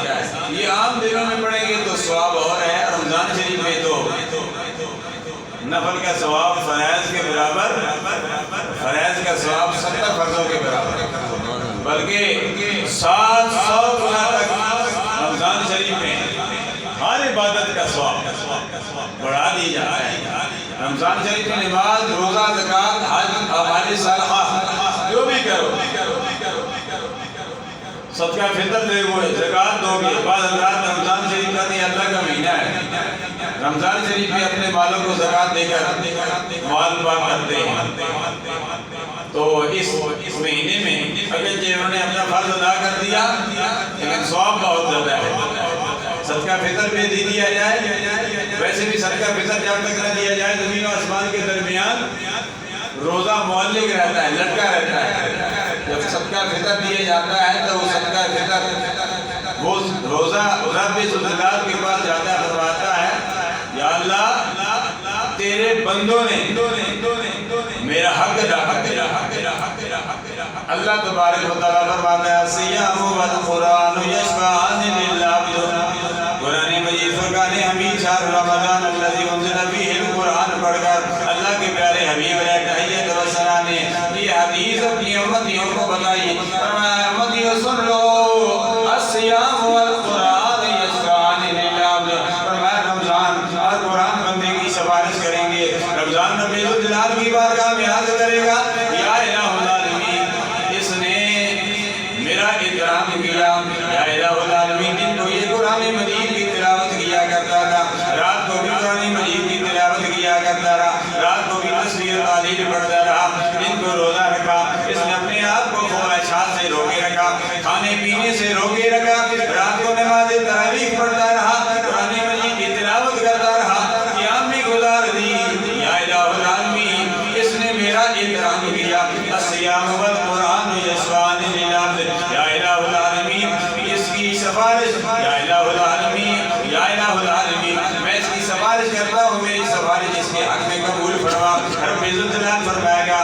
یہ عام دنوں میں پڑھیں گے تو ثواب اور ہے، رمضان شریف میں تو نفل کا ثواب فرائض کے برابر، فرائض کا ثواب 70 فرضوں کے برابر، بلکہ 700 گنا تک رمضان شریف میں ہر عبادت کا ثواب بڑھا دی جاتا ہے۔ رمضان شریف میں نماز، روزہ، زکوٰۃ، حج، اعمال صالحہ جو بھی کرو، صدقہ فطر دے گے، زکوٰۃ دو گے۔ بعض حضرات رمضان شریف کہتے ہیں اللہ کا مہینہ ہے، رمضان شریف میں اپنے مالوں کو زکوٰۃ دے کر مال پاک کرتے ہیں۔ تو اس مہینے میں اگرچہ انہوں نے اپنا فرض ادا کر دیا لیکن ثواب بہت زیادہ ہے۔ صدقہ فطر بھی دے دیا جائے، ویسے بھی صدقہ فطر جب تک نہ دیا جائے زمین و آسمان کے درمیان روزہ معلق رہتا ہے، لٹکا رہتا ہے۔ جب صدقہ فطر دیا جاتا ہے تو وہ صدقہ فطر وہ روزہ رب ذوالجلال کے پاس جاتا ہے، فرماتا ہے یا اللہ تیرے بندوں نے میرا حق ادا کیا۔ اللہ تبارک و تعالیٰ فرماتا ہے الصیام والقرآن یشفعان للعبد۔ قرآن مجید فرقان حمید شہر رمضان الذی انزل فیہ القرآن پڑھ کر اللہ کے پیارے حبیب علیہ تحیت و ثنا نے یہ حدیث اپنی امتیوں کو بتائی، فرمایا امتیوں سن لو الصیام والقرآن یشفعان للعبد۔ فرمایا رمضان اور قرآن بندے کی سفارش کریں گے، رمضان رب ذوالجلال کی بارگاہ میں عرض کرے گا یا الہ العالمین اس نے میرا اکرام کیا، یا الہ العالمین دن کو یہ قرآن مجید کی تلاوت کیا کرتا تھا، رات کو بھی قرآن مجید کی تلاوت کیا کرتا رہا، رات کو بھی تسبیح و تحلیل پڑھتا رہا، دن کو روزہ رکھا، اس نے اپنے آپ کو خواہشات سے روکے رکھا، کھانے پینے سے روکے رکھا، رات کو نماز تراویح پڑھتا رہا، قرآن مجید کی تلاوت کرتا رہا، قیام میں گزار دی، یا الہ العالمین اس نے میرا اکرام کیا۔ الصیام والقرآن یشفعان للعبد، یا الہ العالمین اس کی سفارش، یا الہ العالمین، یا الہ العالمین میں اس کی سفارش کرتا ہوں، میری سفارش اس کے حق میں قبول فرما۔ رب ذوالجلال فرمائے گا